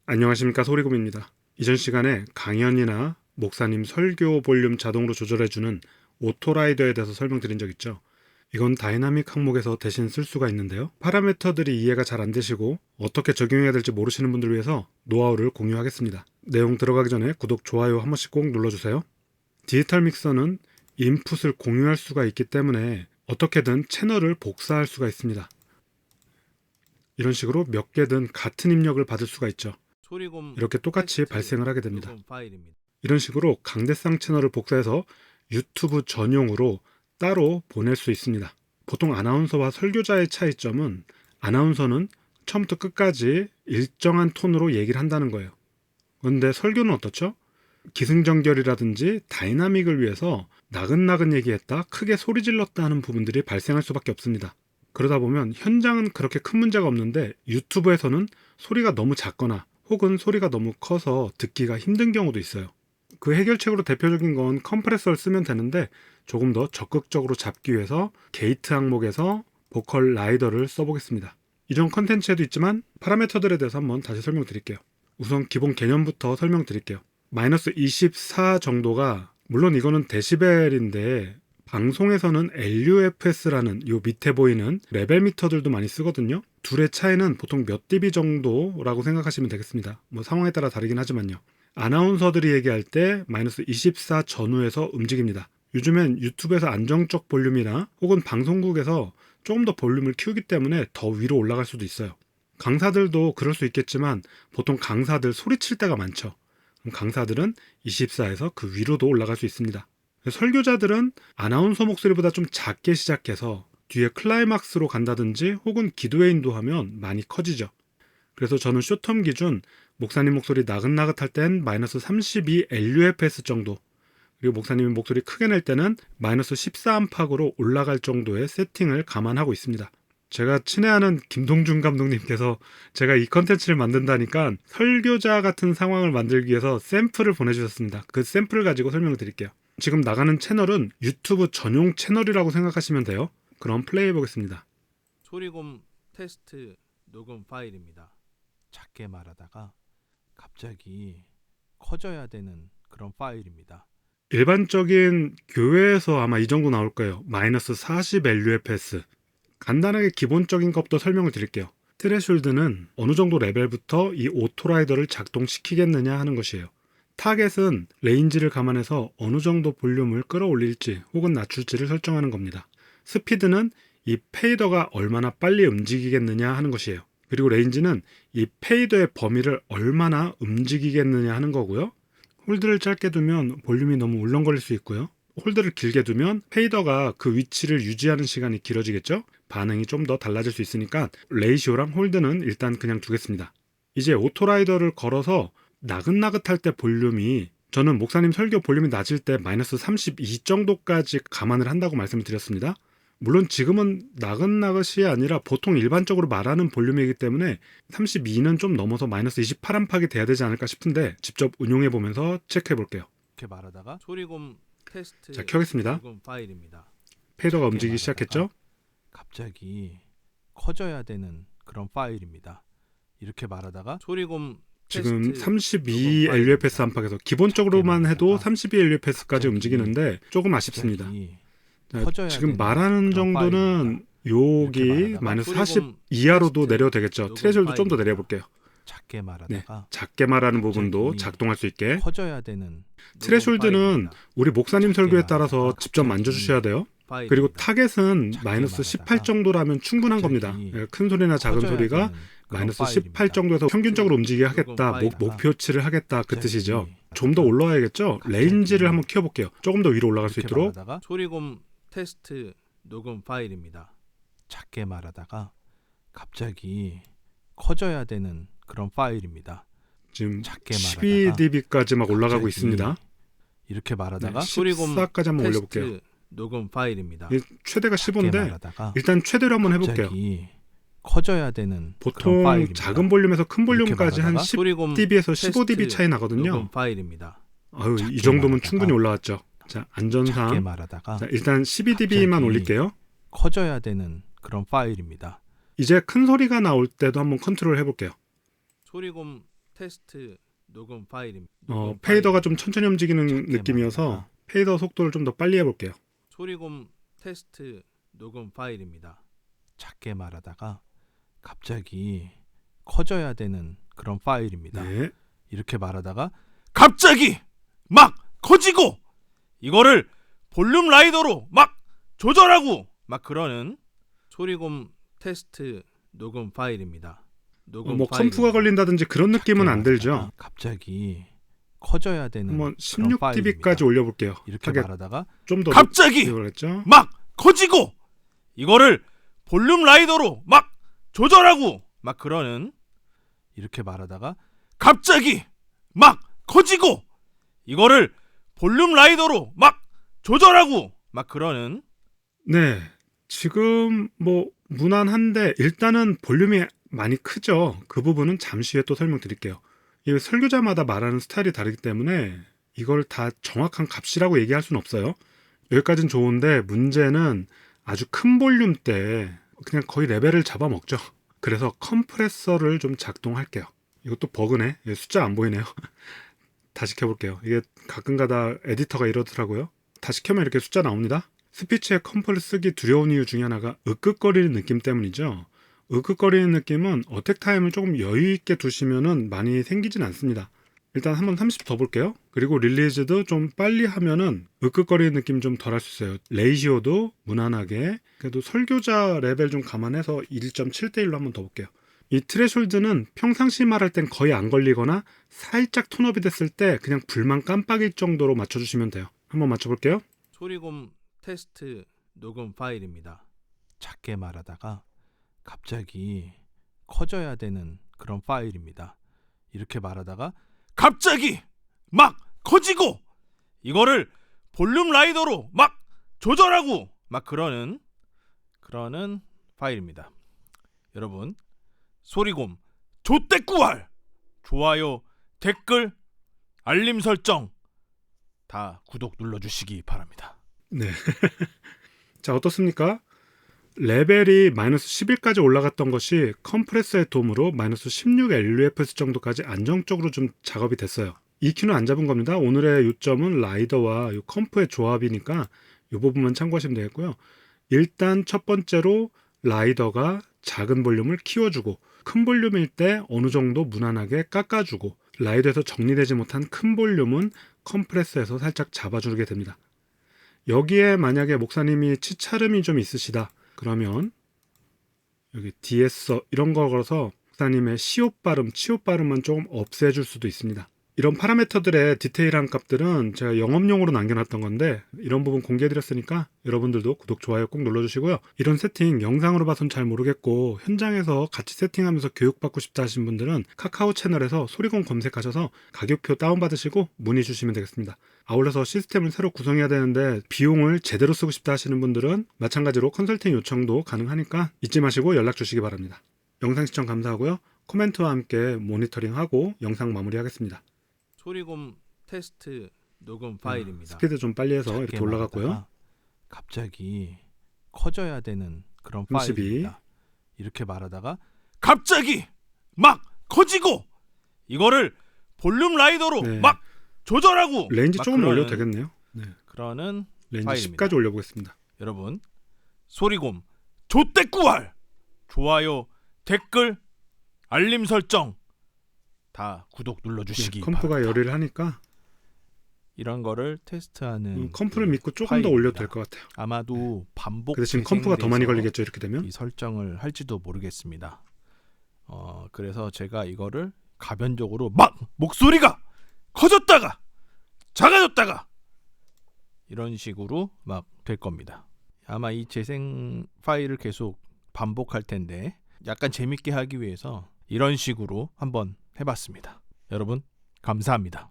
안녕하십니까, 소리곰입니다. 이전 시간에 강연이나 목사님 설교 볼륨 자동으로 조절해주는 오토라이더에 대해서 설명드린 적 있죠. 이건 다이나믹 항목에서 대신 쓸 수가 있는데요. 파라미터들이 이해가 잘 안 되시고 어떻게 적용해야 될지 모르시는 분들을 위해서 노하우를 공유하겠습니다. 내용 들어가기 전에 구독, 좋아요 한 번씩 꼭 눌러주세요. 디지털 믹서는 인풋을 공유할 수가 있기 때문에 어떻게든 채널을 복사할 수가 있습니다. 이런 식으로 몇 개든 같은 입력을 받을 수가 있죠. 이렇게 똑같이 발생을 하게 됩니다. 이런 식으로 강대상 채널을 복사해서 유튜브 전용으로 따로 보낼 수 있습니다. 보통 아나운서와 설교자의 차이점은 아나운서는 처음부터 끝까지 일정한 톤으로 얘기를 한다는 거예요. 그런데 설교는 어떻죠? 기승전결이라든지 다이나믹을 위해서 나긋나긋 얘기했다, 크게 소리 질렀다 하는 부분들이 발생할 수밖에 없습니다. 그러다 보면 현장은 그렇게 큰 문제가 없는데 유튜브에서는 소리가 너무 작거나 혹은 소리가 너무 커서 듣기가 힘든 경우도 있어요. 그 해결책으로 대표적인 건 컴프레서를 쓰면 되는데 조금 더 적극적으로 잡기 위해서 게이트 항목에서 보컬 라이더를 써보겠습니다. 이전 컨텐츠에도 있지만 파라미터들에 대해서 한번 다시 설명드릴게요. 우선 기본 개념부터 설명드릴게요. 마이너스 24 정도가, 물론 이거는 데시벨인데 방송에서는 LUFS라는 요 밑에 보이는 레벨 미터들도 많이 쓰거든요. 둘의 차이는 보통 몇 dB 정도라고 생각하시면 되겠습니다. 뭐 상황에 따라 다르긴 하지만요. 아나운서들이 얘기할 때 마이너스 24 전후에서 움직입니다. 요즘엔 유튜브에서 안정적 볼륨이나 혹은 방송국에서 조금 더 볼륨을 키우기 때문에 더 위로 올라갈 수도 있어요. 강사들도 그럴 수 있겠지만 보통 강사들 소리칠 때가 많죠. 그럼 강사들은 24에서 그 위로도 올라갈 수 있습니다. 설교자들은 아나운서 목소리보다 좀 작게 시작해서 뒤에 클라이막스로 간다든지 혹은 기도의 인도하면 많이 커지죠. 그래서 저는 쇼텀 기준 목사님 목소리 나긋나긋할 땐 마이너스 32 LUFS 정도, 그리고 목사님이 목소리 크게 낼 때는 마이너스 14 안팎으로 올라갈 정도의 세팅을 감안하고 있습니다. 제가 친애하는 김동준 감독님께서 제가 이 컨텐츠를 만든다니까 설교자 같은 상황을 만들기 위해서 샘플을 보내주셨습니다. 그 샘플을 가지고 설명을 드릴게요. 지금 나가는 채널은 유튜브 전용 채널이라고 생각하시면 돼요. 그럼 플레이 해보겠습니다. 소리곰 테스트 녹음 파일입니다. 작게 말하다가 갑자기 커져야 되는 그런 파일입니다. 일반적인 교회에서 아마 이 정도 나올 거예요. 마이너스 40 LUFS. 간단하게 기본적인 것부터 설명을 드릴게요. 트레숄드는 어느 정도 레벨부터 이 오토라이더를 작동시키겠느냐 하는 것이에요. 타겟은 레인지를 감안해서 어느 정도 볼륨을 끌어올릴지 혹은 낮출지를 설정하는 겁니다. 스피드는 이 페이더가 얼마나 빨리 움직이겠느냐 하는 것이에요. 그리고 레인지는 이 페이더의 범위를 얼마나 움직이겠느냐 하는 거고요. 홀드를 짧게 두면 볼륨이 너무 울렁거릴 수 있고요. 홀드를 길게 두면 페이더가 그 위치를 유지하는 시간이 길어지겠죠? 반응이 좀 더 달라질 수 있으니까 레이시오랑 홀드는 일단 그냥 두겠습니다. 이제 오토라이더를 걸어서 나긋나긋할 때 볼륨이, 저는 목사님 설교 볼륨이 낮을 때 마이너스 32 정도까지 감안을 한다고 말씀을 드렸습니다. 물론 지금은 나긋나긋이 아니라 보통 일반적으로 말하는 볼륨이기 때문에 32는 좀 넘어서 마이너스 28 안팎이 돼야 되지 않을까 싶은데 직접 운용해 보면서 체크해 볼게요. 이렇게 말하다가 소리곰 테스트 자, 켜겠습니다. 녹음 파일입니다. 페이더가 움직이기 시작했죠? 갑자기 커져야 되는 그런 파일입니다. 이렇게 말하다가 소리곰 지금 32 LUFS 안팎에서 기본적으로만 해도 32 LUFS까지 움직이는데 조금 아쉽습니다. 자, 지금 말하는 정도는 여기 마이너스 40 이하로도 내려도 되겠죠. 트레절도 좀 더 내려볼게요. 작게 말하다가 네, 작게 말하는 부분도 작동할 수 있게. 커져야 되는 트레숄드는 우리 목사님 설교에 따라서 직접 만져주셔야 돼요. 그리고 타겟은 마이너스 18 정도라면 충분한 겁니다. 큰 소리나 작은 소리가 마이너스 18 정도에서 평균적으로 움직이게 하겠다, 목표치를 하겠다, 그 뜻이죠. 좀 더 올라와야겠죠. 레인지를 한번 키워볼게요. 조금 더 위로 올라갈 수 있도록. 소리곰 테스트 녹음 파일입니다. 작게 말하다가 갑자기 커져야 되는 그런 파일입니다. 지금 12dB까지 막 올라가고 있습니다. 이렇게 말하다가 네, 14까지 한번 올려볼게요. 녹음 파일입니다. 최대가 15인데 일단 최대로 한번 해볼게요. 커져야 되는 보통 작은 볼륨에서 큰 볼륨까지 한 10dB에서 15dB 차이 나거든요. 녹음 파일입니다. 아유, 이 정도면 충분히 올라왔죠. 자, 안전상 자, 일단 12dB만 올릴게요. 커져야 되는 그런 파일입니다. 이제 큰 소리가 나올 때도 한번 컨트롤 해볼게요. 소리곰 테스트 녹음 파일입니다. 페이더가 좀 천천히 움직이는 작게 느낌이어서 말하다가 페이더 속도를 좀 더 빨리 해볼게요. 소리곰 테스트 녹음 파일입니다. 작게 말하다가 갑자기 커져야 되는 그런 파일입니다. 네. 이렇게 말하다가 갑자기 막 커지고 이거를 볼륨 라이더로 막 조절하고 막 그러는 소리곰 테스트 녹음 파일입니다. 녹음 뭐 파일입니다. 컴프가 걸린다든지 그런 느낌은 안 들죠. 말하다가 갑자기 커져야 되는 한번 그런 16dB까지 파일입니다. 올려볼게요. 이렇게 말하다가 좀 더 갑자기 그랬죠. 막 커지고 이거를 볼륨 라이더로 막 조절하고 막 그러는 이렇게 말하다가 갑자기 막 커지고 이거를 볼륨 라이더로 막 조절하고 막 그러는 네. 지금 뭐 무난한데 일단은 볼륨이 많이 크죠. 그 부분은 잠시 후에 또 설명드릴게요. 이 설교자마다 말하는 스타일이 다르기 때문에 이걸 다 정확한 값이라고 얘기할 수는 없어요. 여기까지는 좋은데 문제는 아주 큰 볼륨 때 그냥 거의 레벨을 잡아먹죠. 그래서 컴프레서를 좀 작동할게요. 이것도 버그네. 숫자 안 보이네요. 다시 켜볼게요. 이게 가끔가다 에디터가 이러더라고요. 다시 켜면 이렇게 숫자 나옵니다. 스피치에 컴프를 쓰기 두려운 이유 중에 하나가 으끗거리는 느낌 때문이죠. 으끗거리는 느낌은 어택 타임을 조금 여유 있게 두시면은 많이 생기진 않습니다. 일단 한번 30 더 볼게요. 그리고 릴리즈도 좀 빨리 하면은 으끗거리는 느낌 좀 덜 할 수 있어요. 레이시오도 무난하게. 그래도 설교자 레벨 좀 감안해서 1.7대 1로 한번 더 볼게요. 이 트레숄드는 평상시 말할 땐 거의 안 걸리거나 살짝 톤업이 됐을 때 그냥 불만 깜빡일 정도로 맞춰주시면 돼요. 한번 맞춰볼게요. 소리곰 테스트 녹음 파일입니다. 작게 말하다가 갑자기 커져야 되는 그런 파일입니다. 이렇게 말하다가 갑자기 막 커지고 이거를 볼륨 라이더로 막 조절하고 막 그러는 파일입니다. 여러분 소리곰 조떼꾸알 좋아요 댓글 알림 설정 다 구독 눌러주시기 바랍니다. 네. 자, 어떻습니까? 레벨이 마이너스 11까지 올라갔던 것이 컴프레서의 도움으로 마이너스 16 LUFS 정도까지 안정적으로 좀 작업이 됐어요. EQ는 안 잡은 겁니다. 오늘의 요점은 라이더와 이 컴프의 조합이니까 이 부분만 참고하시면 되겠고요. 일단 첫 번째로 라이더가 작은 볼륨을 키워주고 큰 볼륨일 때 어느 정도 무난하게 깎아주고 라이더에서 정리되지 못한 큰 볼륨은 컴프레서에서 살짝 잡아주게 됩니다. 여기에 만약에 목사님이 치차름이 좀 있으시다 그러면 여기 DS 이런 거 걸어서 목사님의 시옷 발음, 치옷 발음만 조금 없애줄 수도 있습니다. 이런 파라미터들의 디테일한 값들은 제가 영업용으로 남겨놨던 건데 이런 부분 공개해드렸으니까 여러분들도 구독, 좋아요 꼭 눌러주시고요. 이런 세팅 영상으로 봐선 잘 모르겠고 현장에서 같이 세팅하면서 교육받고 싶다 하신 분들은 카카오 채널에서 소리곰 검색하셔서 가격표 다운받으시고 문의 주시면 되겠습니다. 아울러서 시스템을 새로 구성해야 되는데 비용을 제대로 쓰고 싶다 하시는 분들은 마찬가지로 컨설팅 요청도 가능하니까 잊지 마시고 연락 주시기 바랍니다. 영상 시청 감사하고요. 코멘트와 함께 모니터링하고 영상 마무리하겠습니다. 소리곰 테스트 녹음 파일입니다. 스피드 좀 빨리 해서 이렇게 작게 올라갔고요. 말하다가 갑자기 커져야 되는 그런 32. 파일입니다. 이렇게 말하다가 갑자기 막 커지고 이거를 볼륨 라이더로 네. 막 조절하고 레인지 막 조금 그러는 올려도 되겠네요. 네. 그러는 레인지 파일입니다. 10까지 올려보겠습니다. 여러분 소리곰 조떼꾸알 좋아요 댓글 알림 설정 다 구독 눌러주시기 컴프가 바랍니다. 열의를 하니까 이런 거를 테스트하는 컴프를 그 믿고 조금 더 파일입니다. 올려도 될 것 같아요. 아마도 반복 근데 지금 컴프가 더 많이 재생돼서 걸리겠죠 이렇게 되면. 이 설정을 할지도 모르겠습니다. 그래서 제가 이거를 가변적으로 막 목소리가 커졌다가 작아졌다가 이런 식으로 막 될 겁니다. 아마 이 재생 파일을 계속 반복할 텐데 약간 재밌게 하기 위해서 이런 식으로 한번 해봤습니다. 여러분 감사합니다.